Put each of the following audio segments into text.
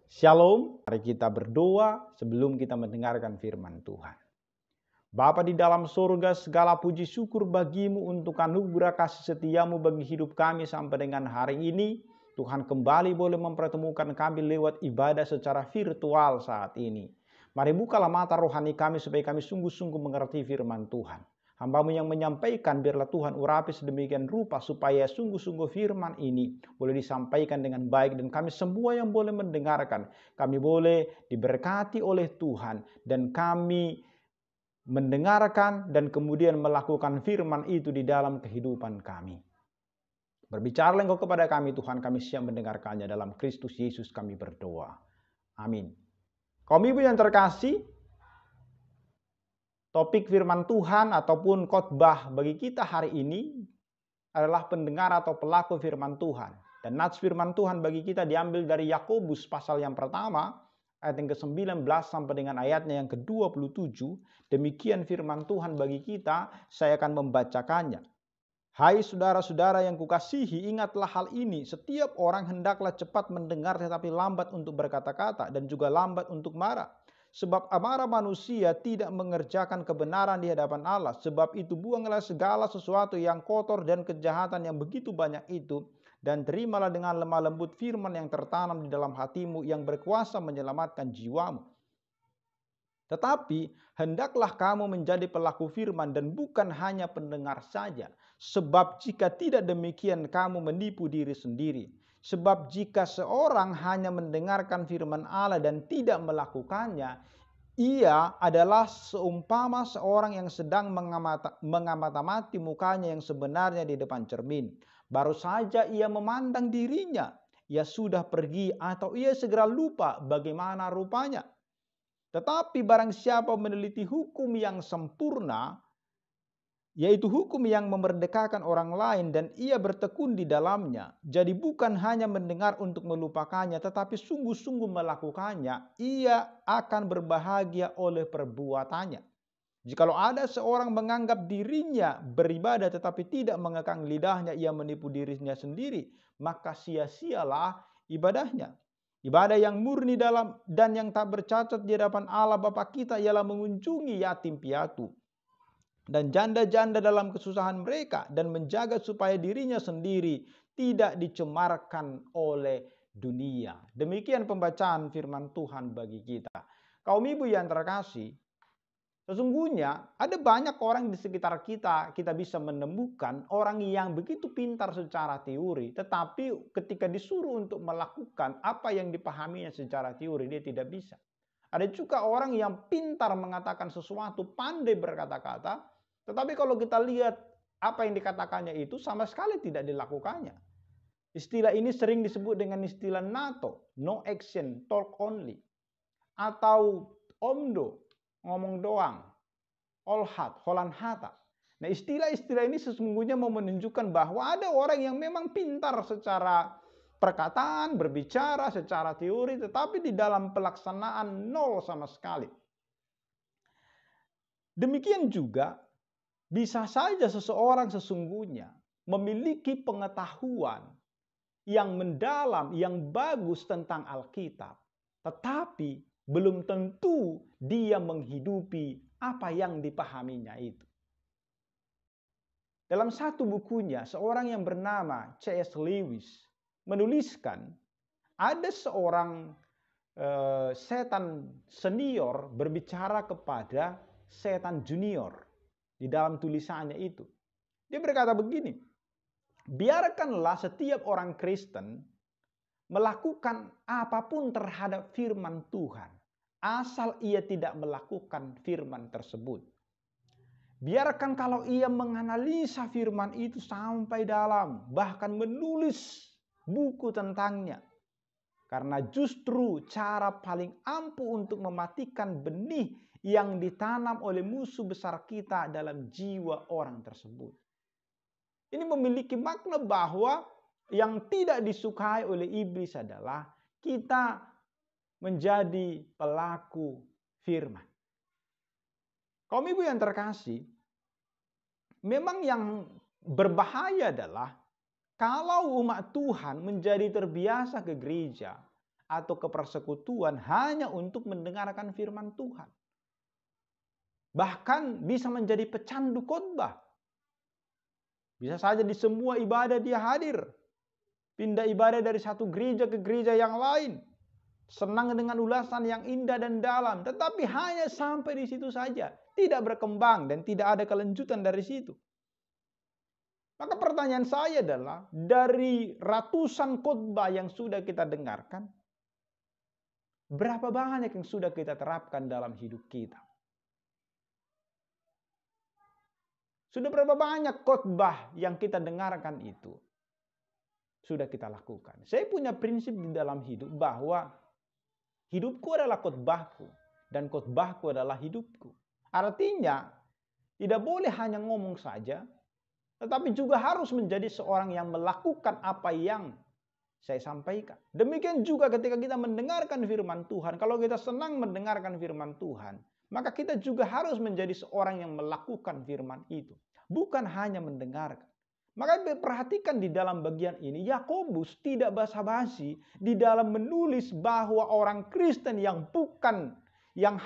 Shalom, mari kita berdoa sebelum kita mendengarkan firman Tuhan. Bapa di dalam surga, segala puji syukur bagimu untuk anugerah kasih setiamu bagi hidup kami sampai dengan hari ini. Tuhan kembali boleh mempertemukan kami lewat ibadah secara virtual saat ini. Mari bukalah mata rohani kami supaya kami sungguh-sungguh mengerti firman Tuhan. Hamba-Mu yang menyampaikan, biarlah Tuhan urapi sedemikian rupa supaya sungguh-sungguh firman ini boleh disampaikan dengan baik dan kami semua yang boleh mendengarkan, kami boleh diberkati oleh Tuhan dan kami mendengarkan dan kemudian melakukan firman itu di dalam kehidupan kami. Berbicaralah Engkau kepada kami Tuhan, kami siap mendengarkannya dalam Kristus Yesus kami berdoa. Amin. Kaum ibu yang terkasih, topik firman Tuhan ataupun khotbah bagi kita hari ini adalah pendengar atau pelaku firman Tuhan. Dan nats firman Tuhan bagi kita diambil dari Yakobus pasal yang pertama, ayat yang ke-19 sampai dengan ayatnya yang ke-27. Demikian firman Tuhan bagi kita, saya akan membacakannya. Hai saudara-saudara yang kukasihi, ingatlah hal ini. Setiap orang hendaklah cepat mendengar tetapi lambat untuk berkata-kata dan juga lambat untuk marah. Sebab amarah manusia tidak mengerjakan kebenaran di hadapan Allah. Sebab itu buanglah segala sesuatu yang kotor dan kejahatan yang begitu banyak itu. Dan terimalah dengan lemah lembut firman yang tertanam di dalam hatimu yang berkuasa menyelamatkan jiwamu. Tetapi hendaklah kamu menjadi pelaku firman dan bukan hanya pendengar saja. Sebab jika tidak demikian kamu menipu diri sendiri. Sebab jika seorang hanya mendengarkan firman Allah dan tidak melakukannya, ia adalah seumpama seorang yang sedang mengamati mukanya yang sebenarnya di depan cermin. Baru saja ia memandang dirinya, ia sudah pergi atau ia segera lupa bagaimana rupanya. Tetapi barang siapa meneliti hukum yang sempurna, yaitu hukum yang memerdekakan orang lain dan ia bertekun di dalamnya. Jadi bukan hanya mendengar untuk melupakannya, tetapi sungguh-sungguh melakukannya, ia akan berbahagia oleh perbuatannya. Jikalau ada seorang menganggap dirinya beribadah tetapi tidak mengekang lidahnya, ia menipu dirinya sendiri, maka sia-sialah ibadahnya. Ibadah yang murni dalam dan yang tak bercacat di hadapan Allah Bapa kita ialah mengunjungi yatim piatu dan janda-janda dalam kesusahan mereka dan menjaga supaya dirinya sendiri tidak dicemarkan oleh dunia. Demikian pembacaan firman Tuhan bagi kita. Kaum ibu yang terkasih, sesungguhnya ada banyak orang di sekitar kita bisa menemukan orang yang begitu pintar secara teori, tetapi ketika disuruh untuk melakukan apa yang dipahaminya secara teori, dia tidak bisa. Ada juga orang yang pintar mengatakan sesuatu, pandai berkata-kata, tetapi kalau kita lihat apa yang dikatakannya itu sama sekali tidak dilakukannya. Istilah ini sering disebut dengan istilah NATO, no action, talk only. Atau OMDO, ngomong doang. Olhat, holan hata. Nah, istilah-istilah ini sesungguhnya mau menunjukkan bahwa ada orang yang memang pintar secara perkataan, berbicara secara teori, tetapi di dalam pelaksanaan nol sama sekali. Demikian juga bisa saja seseorang sesungguhnya memiliki pengetahuan yang mendalam, yang bagus tentang Alkitab. Tetapi belum tentu dia menghidupi apa yang dipahaminya itu. Dalam satu bukunya, seorang yang bernama C.S. Lewis menuliskan ada seorang setan senior berbicara kepada setan junior. Di dalam tulisannya itu, dia berkata begini, biarkanlah setiap orang Kristen melakukan apapun terhadap firman Tuhan, asal ia tidak melakukan firman tersebut. Biarkan kalau ia menganalisa firman itu sampai dalam, bahkan menulis buku tentangnya. Karena justru cara paling ampuh untuk mematikan benih yang ditanam oleh musuh besar kita dalam jiwa orang tersebut. Ini memiliki makna bahwa yang tidak disukai oleh iblis adalah kita menjadi pelaku firman. Kaum ibu yang terkasih, memang yang berbahaya adalah kalau umat Tuhan menjadi terbiasa ke gereja, atau ke persekutuan hanya untuk mendengarkan firman Tuhan. Bahkan bisa menjadi pecandu khotbah. Bisa saja di semua ibadah dia hadir. Pindah ibadah dari satu gereja ke gereja yang lain. Senang dengan ulasan yang indah dan dalam. Tetapi hanya sampai di situ saja. Tidak berkembang dan tidak ada kelanjutan dari situ. Maka pertanyaan saya adalah, dari ratusan khotbah yang sudah kita dengarkan, berapa banyak yang sudah kita terapkan dalam hidup kita? Sudah berapa banyak khotbah yang kita dengarkan itu sudah kita lakukan? Saya punya prinsip di dalam hidup bahwa hidupku adalah khotbahku dan khotbahku adalah hidupku. Artinya, tidak boleh hanya ngomong saja, tetapi juga harus menjadi seorang yang melakukan apa yang saya sampaikan. Demikian juga ketika kita mendengarkan firman Tuhan. Kalau kita senang mendengarkan firman Tuhan, maka kita juga harus menjadi seorang yang melakukan firman itu. Bukan hanya mendengarkan. Maka perhatikan di dalam bagian ini, Yakobus tidak basa-basi di dalam menulis bahwa orang Kristen yang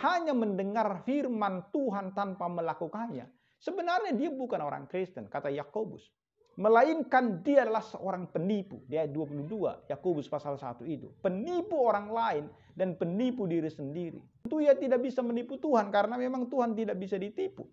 hanya mendengar firman Tuhan tanpa melakukannya, sebenarnya dia bukan orang Kristen, kata Yakobus. Melainkan dia adalah seorang penipu. Di ayat 22, Yakobus pasal 1 itu. Penipu orang lain dan penipu diri sendiri. Tentu ia tidak bisa menipu Tuhan karena memang Tuhan tidak bisa ditipu.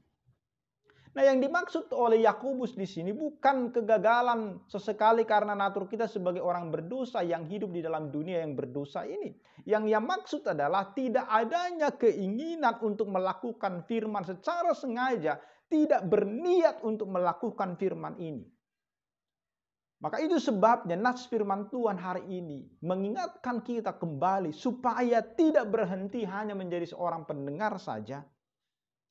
Nah, yang dimaksud oleh Yakobus di sini bukan kegagalan sesekali karena natur kita sebagai orang berdosa yang hidup di dalam dunia yang berdosa ini. Yang ia maksud adalah tidak adanya keinginan untuk melakukan firman secara sengaja, tidak berniat untuk melakukan firman ini. Maka itu sebabnya nats firman Tuhan hari ini mengingatkan kita kembali supaya tidak berhenti hanya menjadi seorang pendengar saja,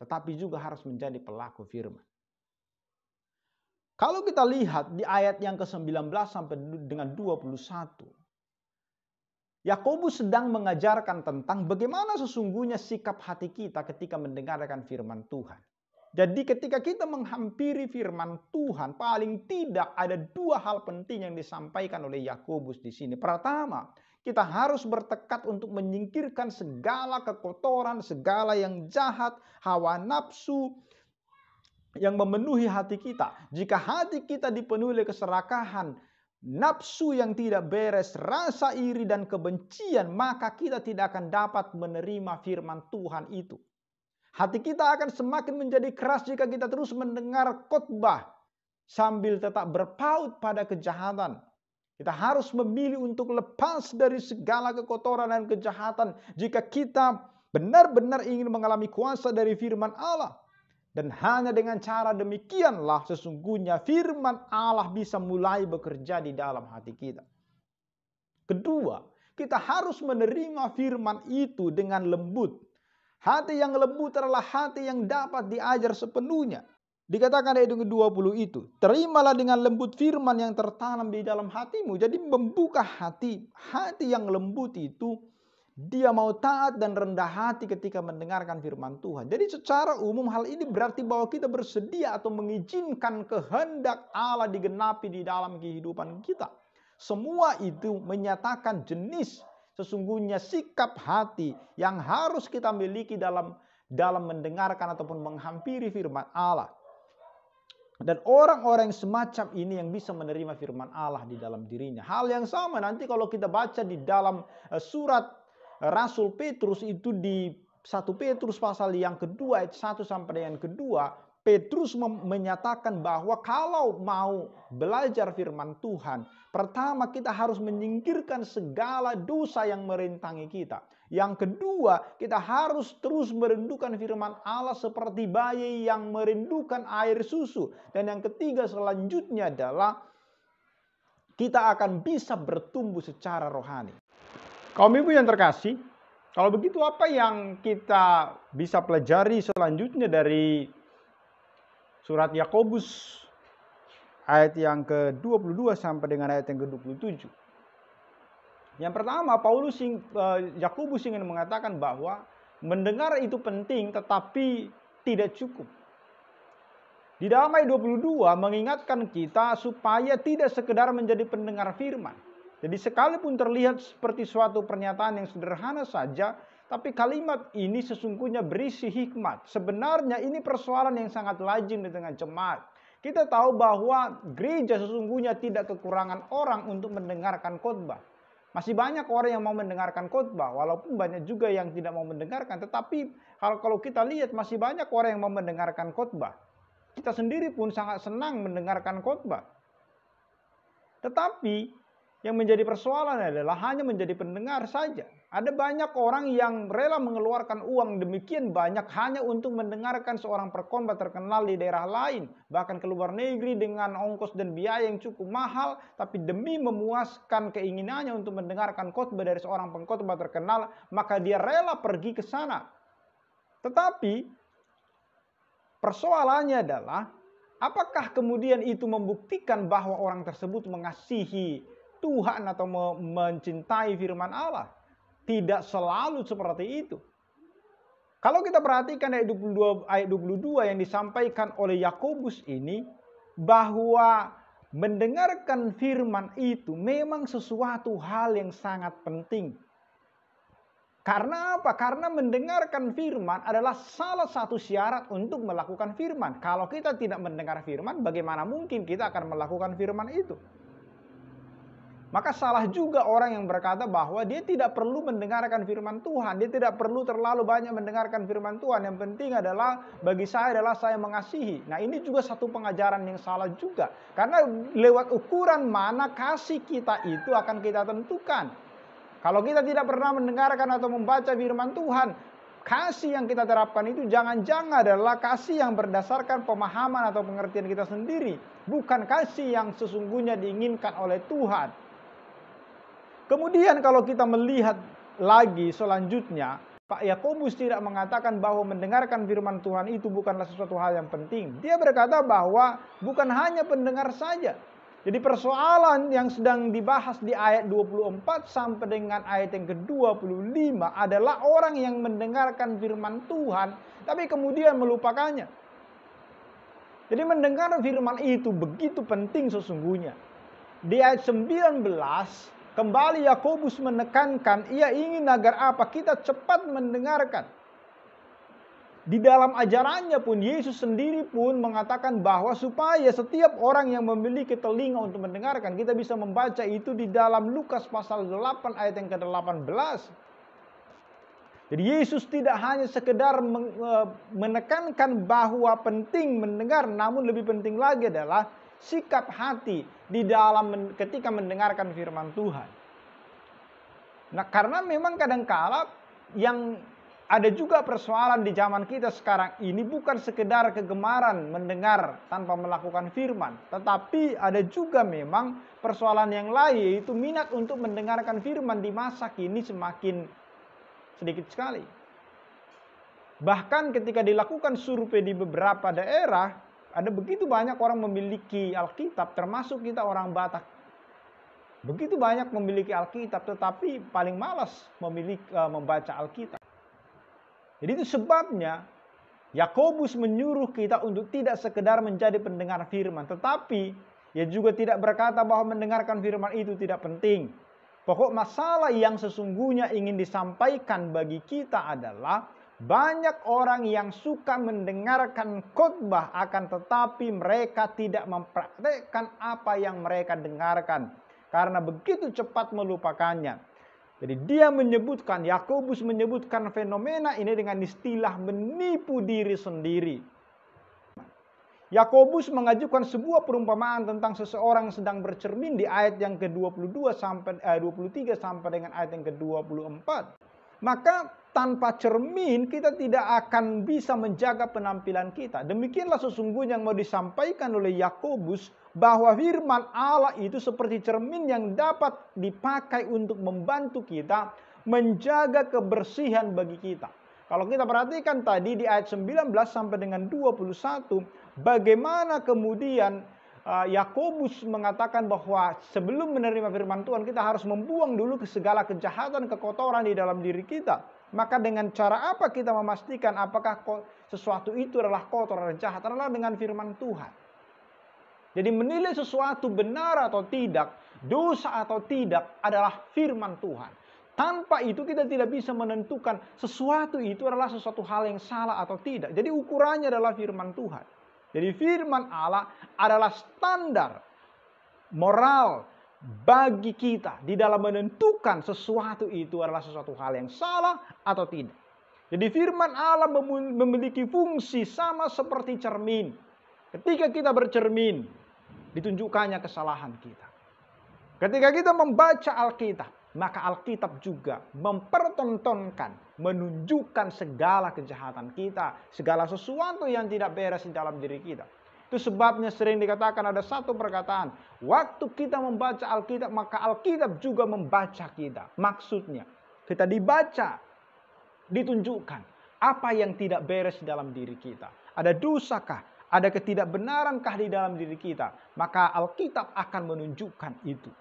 tetapi juga harus menjadi pelaku firman. Kalau kita lihat di ayat yang ke-19 sampai dengan 21, Yakobus sedang mengajarkan tentang bagaimana sesungguhnya sikap hati kita ketika mendengarkan firman Tuhan. Jadi ketika kita menghampiri firman Tuhan, paling tidak ada dua hal penting yang disampaikan oleh Yakobus di sini. Pertama, kita harus bertekad untuk menyingkirkan segala kekotoran, segala yang jahat, hawa nafsu yang memenuhi hati kita. Jika hati kita dipenuhi oleh keserakahan, nafsu yang tidak beres, rasa iri dan kebencian, maka kita tidak akan dapat menerima firman Tuhan itu. Hati kita akan semakin menjadi keras jika kita terus mendengar khotbah sambil tetap berpaut pada kejahatan. Kita harus memilih untuk lepas dari segala kekotoran dan kejahatan jika kita benar-benar ingin mengalami kuasa dari firman Allah. Dan hanya dengan cara demikianlah sesungguhnya firman Allah bisa mulai bekerja di dalam hati kita. Kedua, kita harus menerima firman itu dengan lembut. Hati yang lembut adalah hati yang dapat diajar sepenuhnya. Dikatakan ayat 20 itu, terimalah dengan lembut firman yang tertanam di dalam hatimu. Jadi membuka hati yang lembut itu, dia mau taat dan rendah hati ketika mendengarkan firman Tuhan. Jadi secara umum hal ini berarti bahwa kita bersedia atau mengizinkan kehendak Allah digenapi di dalam kehidupan kita. Semua itu menyatakan jenis sesungguhnya sikap hati yang harus kita miliki dalam mendengarkan ataupun menghampiri firman Allah. Dan orang-orang semacam ini yang bisa menerima firman Allah di dalam dirinya. Hal yang sama nanti kalau kita baca di dalam surat Rasul Petrus itu di 1 Petrus pasal yang kedua ayat 1 sampai dengan kedua, Petrus menyatakan bahwa kalau mau belajar firman Tuhan, pertama kita harus menyingkirkan segala dosa yang merintangi kita. Yang kedua, kita harus terus merindukan firman Allah seperti bayi yang merindukan air susu. Dan yang ketiga selanjutnya adalah kita akan bisa bertumbuh secara rohani. Kaum ibu yang terkasih, kalau begitu apa yang kita bisa pelajari selanjutnya dari surat Yakobus ayat yang ke-22 sampai dengan ayat yang ke-27. Yang pertama, Yakobus ingin mengatakan bahwa mendengar itu penting tetapi tidak cukup. Di dalam ayat 22 mengingatkan kita supaya tidak sekedar menjadi pendengar firman. Jadi sekalipun terlihat seperti suatu pernyataan yang sederhana saja, tapi kalimat ini sesungguhnya berisi hikmat. Sebenarnya ini persoalan yang sangat lazim di tengah jemaat. Kita tahu bahwa gereja sesungguhnya tidak kekurangan orang untuk mendengarkan khotbah. Masih banyak orang yang mau mendengarkan khotbah, walaupun banyak juga yang tidak mau mendengarkan. Tetapi kalau kita lihat masih banyak orang yang mau mendengarkan khotbah. Kita sendiri pun sangat senang mendengarkan khotbah. Tetapi yang menjadi persoalan adalah hanya menjadi pendengar saja. Ada banyak orang yang rela mengeluarkan uang demikian banyak hanya untuk mendengarkan seorang perkhotbah terkenal di daerah lain. Bahkan ke luar negeri dengan ongkos dan biaya yang cukup mahal. Tapi demi memuaskan keinginannya untuk mendengarkan khotbah dari seorang pengkhotbah terkenal, maka dia rela pergi ke sana. Tetapi persoalannya adalah, apakah kemudian itu membuktikan bahwa orang tersebut mengasihi Tuhan atau mencintai firman Allah? Tidak selalu seperti itu. Kalau kita perhatikan ayat 22 yang disampaikan oleh Yakobus ini, bahwa mendengarkan firman itu memang sesuatu hal yang sangat penting. Karena apa? Karena mendengarkan firman adalah salah satu syarat untuk melakukan firman. Kalau kita tidak mendengar firman, bagaimana mungkin kita akan melakukan firman itu? Maka salah juga orang yang berkata bahwa dia tidak perlu mendengarkan firman Tuhan. Dia tidak perlu terlalu banyak mendengarkan firman Tuhan. Yang penting adalah, bagi saya adalah saya mengasihi. Nah, ini juga satu pengajaran yang salah juga. Karena lewat ukuran mana kasih kita itu akan kita tentukan. Kalau kita tidak pernah mendengarkan atau membaca firman Tuhan, kasih yang kita terapkan itu jangan-jangan adalah kasih yang berdasarkan pemahaman atau pengertian kita sendiri. Bukan kasih yang sesungguhnya diinginkan oleh Tuhan. Kemudian kalau kita melihat lagi selanjutnya, Pak Yakobus tidak mengatakan bahwa mendengarkan firman Tuhan itu bukanlah sesuatu hal yang penting. Dia berkata bahwa bukan hanya pendengar saja. Jadi persoalan yang sedang dibahas di ayat 24 sampai dengan ayat yang ke-25 adalah orang yang mendengarkan firman Tuhan, tapi kemudian melupakannya. Jadi mendengar firman itu begitu penting sesungguhnya. Di ayat 19, kembali Yakobus menekankan, ia ingin agar apa? Kita cepat mendengarkan. Di dalam ajarannya pun, Yesus sendiri pun mengatakan bahwa supaya setiap orang yang memiliki telinga untuk mendengarkan. Kita bisa membaca itu di dalam Lukas pasal 8 ayat yang ke-18. Jadi Yesus tidak hanya sekedar menekankan bahwa penting mendengar, namun lebih penting lagi adalah sikap hati di dalam ketika mendengarkan firman Tuhan. Nah, karena memang kadangkala yang ada juga persoalan di zaman kita sekarang ini bukan sekedar kegemaran mendengar tanpa melakukan firman, tetapi ada juga memang persoalan yang lain, yaitu minat untuk mendengarkan firman di masa kini semakin sedikit sekali. Bahkan ketika dilakukan survei di beberapa daerah, ada begitu banyak orang memiliki Alkitab, termasuk kita orang Batak. Begitu banyak memiliki Alkitab, tetapi paling malas membaca Alkitab. Jadi itu sebabnya Yakobus menyuruh kita untuk tidak sekedar menjadi pendengar firman, tetapi ia juga tidak berkata bahwa mendengarkan firman itu tidak penting. Pokok masalah yang sesungguhnya ingin disampaikan bagi kita adalah banyak orang yang suka mendengarkan khotbah, akan tetapi mereka tidak mempraktekkan apa yang mereka dengarkan karena begitu cepat melupakannya. Jadi dia menyebutkan, Yakobus menyebutkan fenomena ini dengan istilah menipu diri sendiri. Yakobus mengajukan sebuah perumpamaan tentang seseorang yang sedang bercermin di ayat yang ke-22 sampai 23 sampai dengan ayat yang ke-24. Maka tanpa cermin kita tidak akan bisa menjaga penampilan kita. Demikianlah sesungguhnya yang mau disampaikan oleh Yakobus, bahwa firman Allah itu seperti cermin yang dapat dipakai untuk membantu kita menjaga kebersihan bagi kita. Kalau kita perhatikan tadi di ayat 19 sampai dengan 21, bagaimana kemudian Yakobus mengatakan bahwa sebelum menerima firman Tuhan kita harus membuang dulu segala kejahatan, kekotoran di dalam diri kita. Maka dengan cara apa kita memastikan apakah sesuatu itu adalah kotor dan jahat? Adalah dengan firman Tuhan. Jadi menilai sesuatu benar atau tidak dosa atau tidak adalah firman Tuhan. Tanpa itu kita tidak bisa menentukan sesuatu itu adalah sesuatu hal yang salah atau tidak. Jadi ukurannya adalah firman Tuhan. Jadi firman Allah adalah standar moral bagi kita di dalam menentukan sesuatu itu adalah sesuatu hal yang salah atau tidak. Jadi firman Allah memiliki fungsi sama seperti cermin. Ketika kita bercermin, ditunjukkannya kesalahan kita. Ketika kita membaca Alkitab, maka Alkitab juga mempertontonkan, menunjukkan segala kejahatan kita, segala sesuatu yang tidak beres di dalam diri kita. Itu sebabnya sering dikatakan ada satu perkataan, waktu kita membaca Alkitab, maka Alkitab juga membaca kita. Maksudnya, kita dibaca, ditunjukkan apa yang tidak beres di dalam diri kita. Ada dosakah? Ada ketidakbenarankah di dalam diri kita? Maka Alkitab akan menunjukkan itu.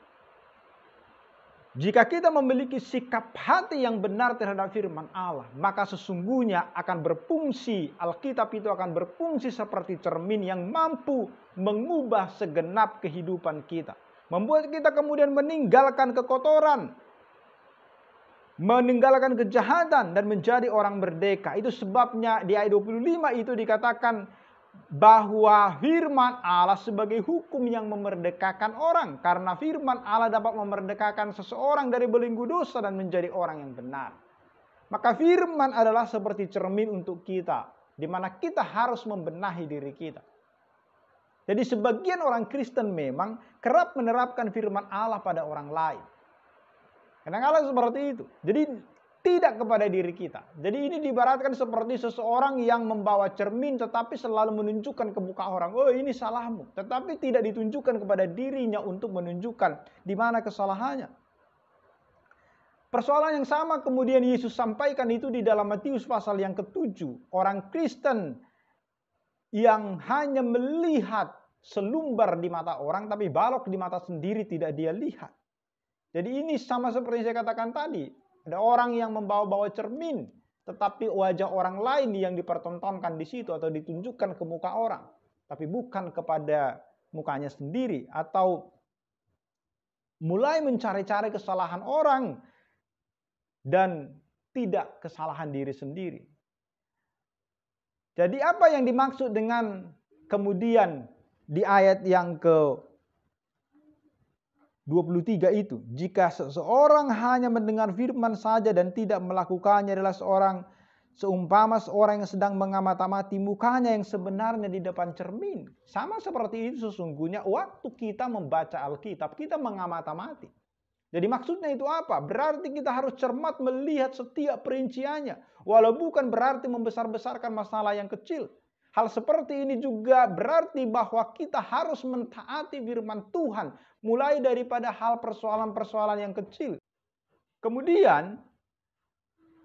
Jika kita memiliki sikap hati yang benar terhadap firman Allah, maka sesungguhnya akan berfungsi, Alkitab itu akan berfungsi seperti cermin yang mampu mengubah segenap kehidupan kita. Membuat kita kemudian meninggalkan kekotoran, meninggalkan kejahatan dan menjadi orang merdeka. Itu sebabnya di ayat 25 itu dikatakan bahwa firman Allah sebagai hukum yang memerdekakan orang. Karena firman Allah dapat memerdekakan seseorang dari belenggu dosa dan menjadi orang yang benar. Maka firman adalah seperti cermin untuk kita, di mana kita harus membenahi diri kita. Jadi sebagian orang Kristen memang kerap menerapkan firman Allah pada orang lain. Kadang-kadang seperti itu. Jadi tidak kepada diri kita. Jadi ini diibaratkan seperti seseorang yang membawa cermin tetapi selalu menunjukkan ke muka orang, oh ini salahmu. Tetapi tidak ditunjukkan kepada dirinya untuk menunjukkan di mana kesalahannya. Persoalan yang sama kemudian Yesus sampaikan itu di dalam Matius pasal yang ke-7. Orang Kristen yang hanya melihat selumbar di mata orang tapi balok di mata sendiri tidak dia lihat. Jadi ini sama seperti yang saya katakan tadi. Ada orang yang membawa-bawa cermin, tetapi wajah orang lain yang dipertontonkan di situ atau ditunjukkan ke muka orang, tapi bukan kepada mukanya sendiri, atau mulai mencari-cari kesalahan orang dan tidak kesalahan diri sendiri. Jadi apa yang dimaksud dengan kemudian di ayat yang ke 23 itu, jika seseorang hanya mendengar firman saja dan tidak melakukannya adalah seumpama seorang yang sedang mengamati mukanya yang sebenarnya di depan cermin. Sama seperti itu sesungguhnya waktu kita membaca Alkitab, kita mengamati. Jadi maksudnya itu apa? Berarti kita harus cermat melihat setiap perinciannya. Walau bukan berarti membesar-besarkan masalah yang kecil. Hal seperti ini juga berarti bahwa kita harus mentaati firman Tuhan. Mulai daripada hal persoalan-persoalan yang kecil. Kemudian,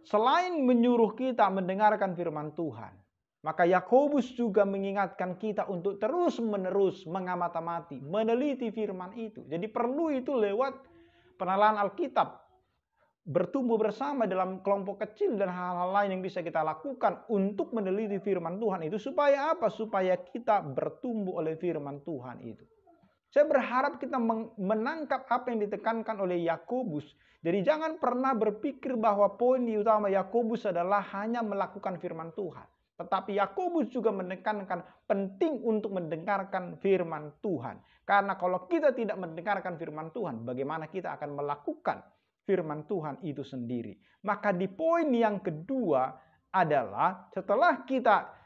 selain menyuruh kita mendengarkan firman Tuhan, maka Yakobus juga mengingatkan kita untuk terus-menerus mengamati, meneliti firman itu. Jadi perlu itu lewat penelaan Alkitab. Bertumbuh bersama dalam kelompok kecil dan hal-hal lain yang bisa kita lakukan untuk meneliti firman Tuhan itu. Supaya apa? Supaya kita bertumbuh oleh firman Tuhan itu. Saya berharap kita menangkap apa yang ditekankan oleh Yakobus. Jadi jangan pernah berpikir bahwa poin utama Yakobus adalah hanya melakukan firman Tuhan. Tetapi Yakobus juga menekankan penting untuk mendengarkan firman Tuhan. Karena kalau kita tidak mendengarkan firman Tuhan, bagaimana kita akan melakukan firman Tuhan itu sendiri. Maka di poin yang kedua adalah setelah kita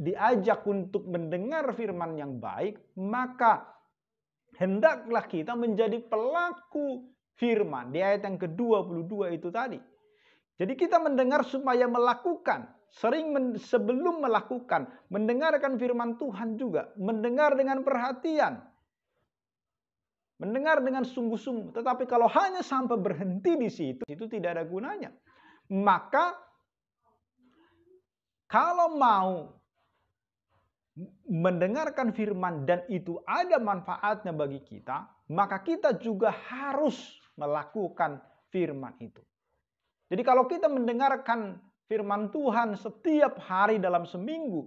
diajak untuk mendengar firman yang baik, maka hendaklah kita menjadi pelaku firman. Di ayat yang ke-22 itu tadi. Jadi kita mendengar supaya melakukan. Sebelum melakukan, mendengarkan firman Tuhan juga. Mendengar dengan perhatian. Mendengar dengan sungguh-sungguh. Tetapi kalau hanya sampai berhenti di situ, itu tidak ada gunanya. Maka kalau mau mendengarkan firman dan itu ada manfaatnya bagi kita, maka kita juga harus melakukan firman itu. Jadi kalau kita mendengarkan firman Tuhan setiap hari dalam seminggu,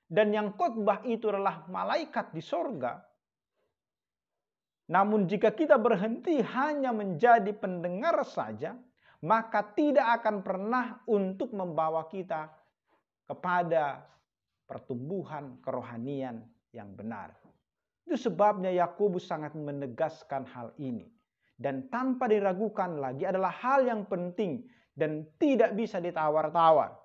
dan yang khotbah itu adalah malaikat di sorga, Namun jika kita berhenti hanya menjadi pendengar saja, maka tidak akan pernah untuk membawa kita kepada pertumbuhan kerohanian yang benar. Itu sebabnya Yakobus sangat menegaskan hal ini. Dan tanpa diragukan lagi adalah hal yang penting dan tidak bisa ditawar-tawar.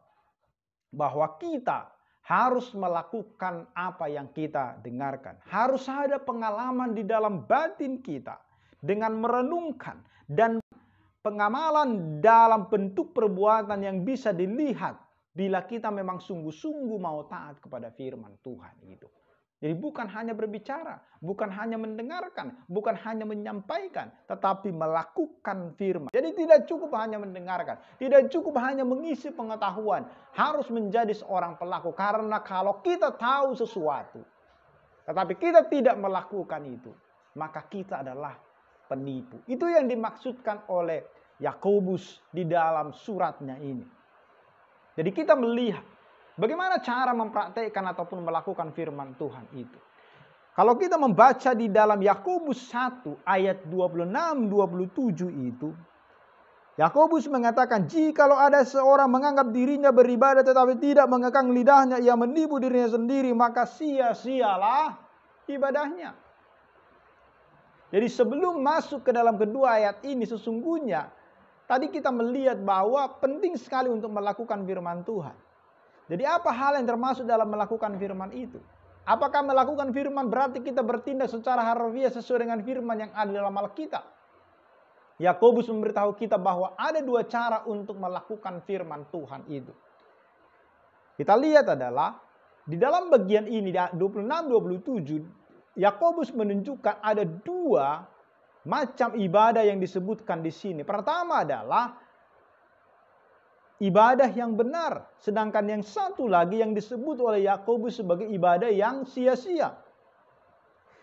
Bahwa kita harus melakukan apa yang kita dengarkan. Harus ada pengalaman di dalam batin kita dengan merenungkan dan pengamalan dalam bentuk perbuatan yang bisa dilihat bila kita memang sungguh-sungguh mau taat kepada firman Tuhan itu. Jadi bukan hanya berbicara, bukan hanya mendengarkan, bukan hanya menyampaikan, tetapi melakukan firman. Jadi tidak cukup hanya mendengarkan, tidak cukup hanya mengisi pengetahuan, harus menjadi seorang pelaku. Karena kalau kita tahu sesuatu, tetapi kita tidak melakukan itu, maka kita adalah penipu. Itu yang dimaksudkan oleh Yakobus di dalam suratnya ini. Jadi kita melihat bagaimana cara mempraktekkan ataupun melakukan firman Tuhan itu. Kalau kita membaca di dalam Yakobus 1 ayat 26-27 itu, Yakobus mengatakan, jikalau ada seorang menganggap dirinya beribadah tetapi tidak mengekang lidahnya, ia menipu dirinya sendiri, maka sia-sialah ibadahnya. Jadi sebelum masuk ke dalam kedua ayat ini, sesungguhnya tadi kita melihat bahwa penting sekali untuk melakukan firman Tuhan. Jadi apa hal yang termasuk dalam melakukan firman itu? Apakah melakukan firman berarti kita bertindak secara harfiah sesuai dengan firman yang ada dalam Alkitab? Yakobus memberitahu kita bahwa ada dua cara untuk melakukan firman Tuhan itu. Kita lihat adalah di dalam bagian ini 26-27, Yakobus menunjukkan ada dua macam ibadah yang disebutkan di sini. Pertama adalah ibadah yang benar. Sedangkan yang satu lagi yang disebut oleh Yakobus sebagai ibadah yang sia-sia.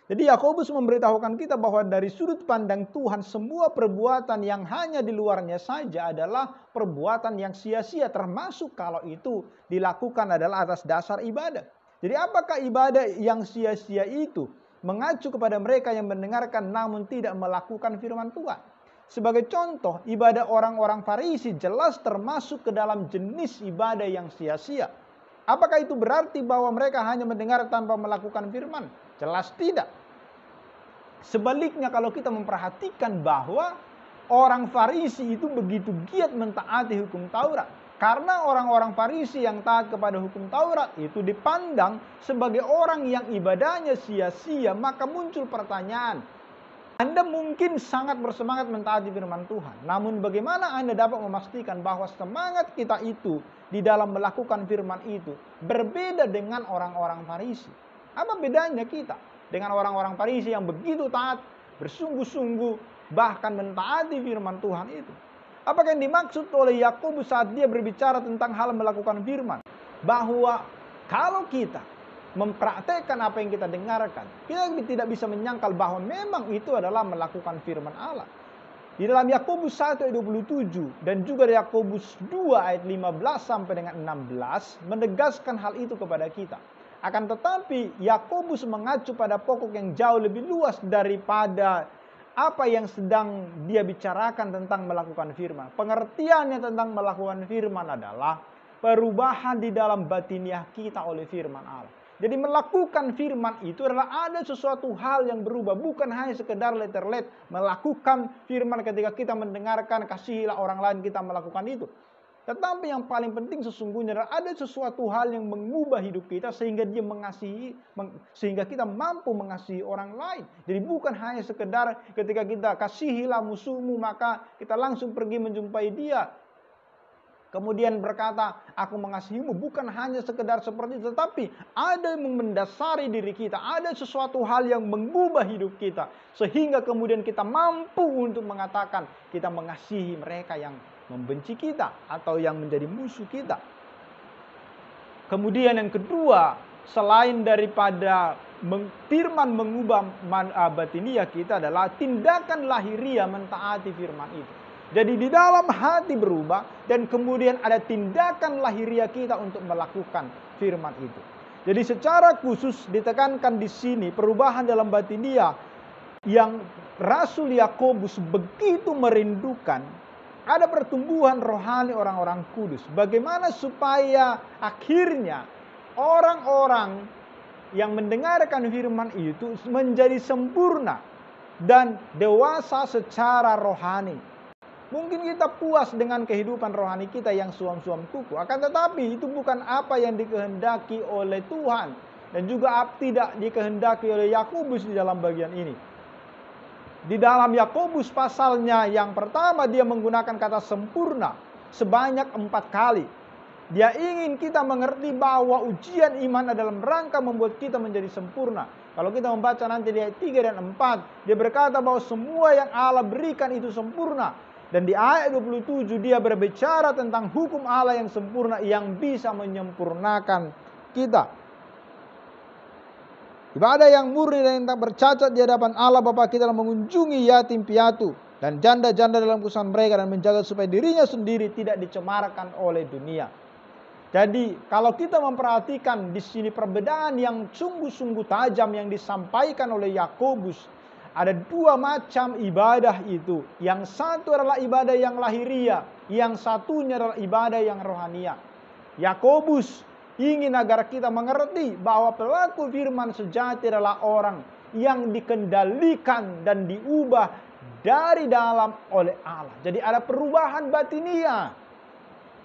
Jadi Yakobus memberitahukan kita bahwa dari sudut pandang Tuhan semua perbuatan yang hanya di luarnya saja adalah perbuatan yang sia-sia. Termasuk kalau itu dilakukan adalah atas dasar ibadah. Jadi apakah ibadah yang sia-sia itu? Mengacu kepada mereka yang mendengarkan namun tidak melakukan firman Tuhan. Sebagai contoh, ibadah orang-orang Farisi jelas termasuk ke dalam jenis ibadah yang sia-sia. Apakah itu berarti bahwa mereka hanya mendengar tanpa melakukan firman? Jelas tidak. Sebaliknya kalau kita memperhatikan bahwa orang Farisi itu begitu giat mentaati hukum Taurat. Karena orang-orang Farisi yang taat kepada hukum Taurat itu dipandang sebagai orang yang ibadahnya sia-sia, maka muncul pertanyaan. Anda mungkin sangat bersemangat mentaati firman Tuhan. Namun bagaimana Anda dapat memastikan bahwa semangat kita itu di dalam melakukan firman itu berbeda dengan orang-orang Farisi? Apa bedanya kita dengan orang-orang Farisi yang begitu taat, bersungguh-sungguh, bahkan mentaati firman Tuhan itu? Apakah yang dimaksud oleh Yakobus saat dia berbicara tentang hal melakukan firman? Bahwa kalau kita mempraktekkan apa yang kita dengarkan, kita tidak bisa menyangkal bahwa memang itu adalah melakukan firman Allah. Di dalam Yakobus 1 ayat 27 dan juga di Yakobus 2 ayat 15 sampai dengan 16 menegaskan hal itu kepada kita. Akan tetapi Yakobus mengacu pada pokok yang jauh lebih luas daripada apa yang sedang dia bicarakan tentang melakukan firman. Pengertiannya tentang melakukan firman adalah perubahan di dalam batiniah kita oleh firman Allah. Jadi melakukan firman itu adalah ada sesuatu hal yang berubah. Bukan hanya sekedar letter-let melakukan firman ketika kita mendengarkan kasihilah orang lain kita melakukan itu. Tetapi yang paling penting sesungguhnya adalah ada sesuatu hal yang mengubah hidup kita sehingga dia mengasihi, sehingga kita mampu mengasihi orang lain. Jadi bukan hanya sekedar ketika kita kasihilah musuhmu maka kita langsung pergi menjumpai dia. Kemudian berkata aku mengasihimu, bukan hanya sekedar seperti itu. Tetapi ada yang mendasari diri kita, ada sesuatu hal yang mengubah hidup kita. Sehingga kemudian kita mampu untuk mengatakan kita mengasihi mereka yang membenci kita atau yang menjadi musuh kita. Kemudian yang kedua, selain daripada firman mengubah batiniah kita adalah tindakan lahiriah mentaati firman itu. Jadi di dalam hati berubah dan kemudian ada tindakan lahiriah kita untuk melakukan firman itu. Jadi secara khusus ditekankan di sini perubahan dalam batiniah yang Rasul Yakobus begitu merindukan, ada pertumbuhan rohani orang-orang kudus. Bagaimana supaya akhirnya orang-orang yang mendengarkan firman itu menjadi sempurna dan dewasa secara rohani. Mungkin kita puas dengan kehidupan rohani kita yang suam-suam kuku, akan tetapi itu bukan apa yang dikehendaki oleh Tuhan dan juga tidak dikehendaki oleh Yakobus di dalam bagian ini. Di dalam Yakobus pasalnya yang pertama dia menggunakan kata sempurna sebanyak 4 kali. Dia ingin kita mengerti bahwa ujian iman adalah dalam rangka membuat kita menjadi sempurna. Kalau kita membaca nanti di ayat 3 dan 4, dia berkata bahwa semua yang Allah berikan itu sempurna. Dan di ayat 27 dia berbicara tentang hukum Allah yang sempurna yang bisa menyempurnakan kita. Ibadah yang murni dan yang tak bercacat di hadapan Allah Bapa kita dalam mengunjungi yatim piatu dan janda-janda dalam kesusahan mereka dan menjaga supaya dirinya sendiri tidak dicemarkan oleh dunia. Jadi kalau kita memperhatikan di sini perbedaan yang sungguh-sungguh tajam yang disampaikan oleh Yakobus, ada 2 macam ibadah itu. Yang satu adalah ibadah yang lahiriah, yang satunya adalah ibadah yang rohania. Yakobus ingin agar kita mengerti bahwa pelaku firman sejati adalah orang yang dikendalikan dan diubah dari dalam oleh Allah. Jadi ada perubahan batiniah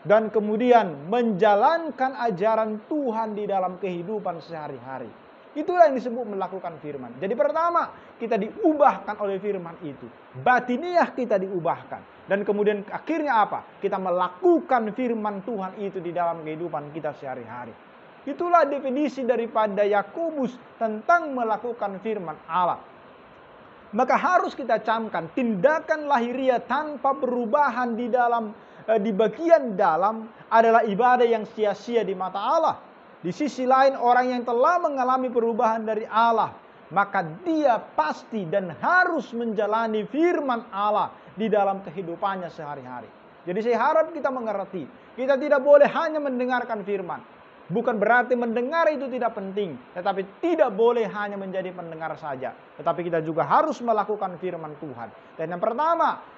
dan kemudian menjalankan ajaran Tuhan di dalam kehidupan sehari-hari. Itulah yang disebut melakukan firman. Jadi pertama, kita diubahkan oleh firman itu. Batiniah kita diubahkan. Dan kemudian akhirnya apa? Kita melakukan firman Tuhan itu di dalam kehidupan kita sehari-hari. Itulah definisi daripada Yakobus tentang melakukan firman Allah. Maka harus kita camkan tindakan lahiriah tanpa perubahan di bagian dalam adalah ibadah yang sia-sia di mata Allah. Di sisi lain orang yang telah mengalami perubahan dari Allah, maka dia pasti dan harus menjalani firman Allah di dalam kehidupannya sehari-hari. Jadi saya harap kita mengerti, kita tidak boleh hanya mendengarkan firman. Bukan berarti mendengar itu tidak penting, tetapi tidak boleh hanya menjadi pendengar saja. Tetapi kita juga harus melakukan firman Tuhan. Dan yang pertama,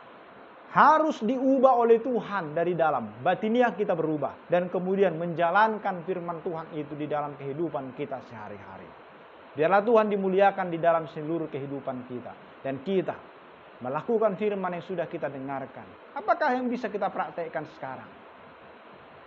harus diubah oleh Tuhan dari dalam. Batiniah kita berubah. Dan kemudian menjalankan firman Tuhan itu di dalam kehidupan kita sehari-hari. Biarlah Tuhan dimuliakan di dalam seluruh kehidupan kita. Dan kita melakukan firman yang sudah kita dengarkan. Apakah yang bisa kita praktekkan sekarang?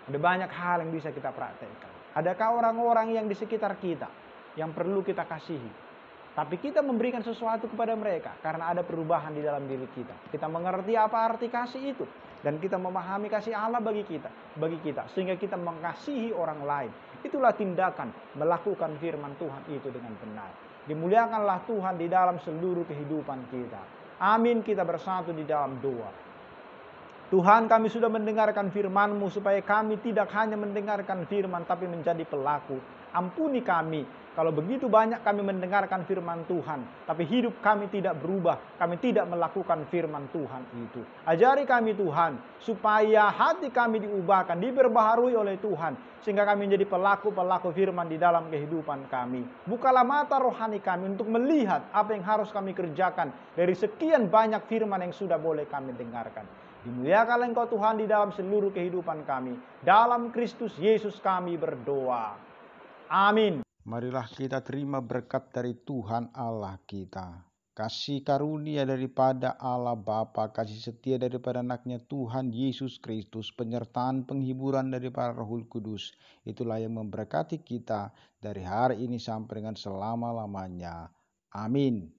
Ada banyak hal yang bisa kita praktekkan. Adakah orang-orang yang di sekitar kita yang perlu kita kasihi? Tapi kita memberikan sesuatu kepada mereka karena ada perubahan di dalam diri kita. Kita mengerti apa arti kasih itu dan kita memahami kasih Allah bagi kita sehingga kita mengasihi orang lain. Itulah tindakan melakukan firman Tuhan itu dengan benar. Dimuliakanlah Tuhan di dalam seluruh kehidupan kita. Amin, kita bersatu di dalam doa. Tuhan, kami sudah mendengarkan firman-Mu supaya kami tidak hanya mendengarkan firman tapi menjadi pelaku. Ampuni kami kalau begitu banyak kami mendengarkan firman Tuhan, tapi hidup kami tidak berubah, kami tidak melakukan firman Tuhan itu. Ajari kami Tuhan, supaya hati kami diubahkan, diperbaharui oleh Tuhan, sehingga kami menjadi pelaku-pelaku firman di dalam kehidupan kami. Bukalah mata rohani kami untuk melihat apa yang harus kami kerjakan dari sekian banyak firman yang sudah boleh kami dengarkan. Dimuliakanlah Engkau Tuhan di dalam seluruh kehidupan kami. Dalam Kristus Yesus kami berdoa. Amin. Marilah kita terima berkat dari Tuhan Allah kita. Kasih karunia daripada Allah Bapa, kasih setia daripada anaknya Tuhan Yesus Kristus, penyertaan penghiburan daripada Roh Kudus. Itulah yang memberkati kita dari hari ini sampai dengan selama-lamanya. Amin.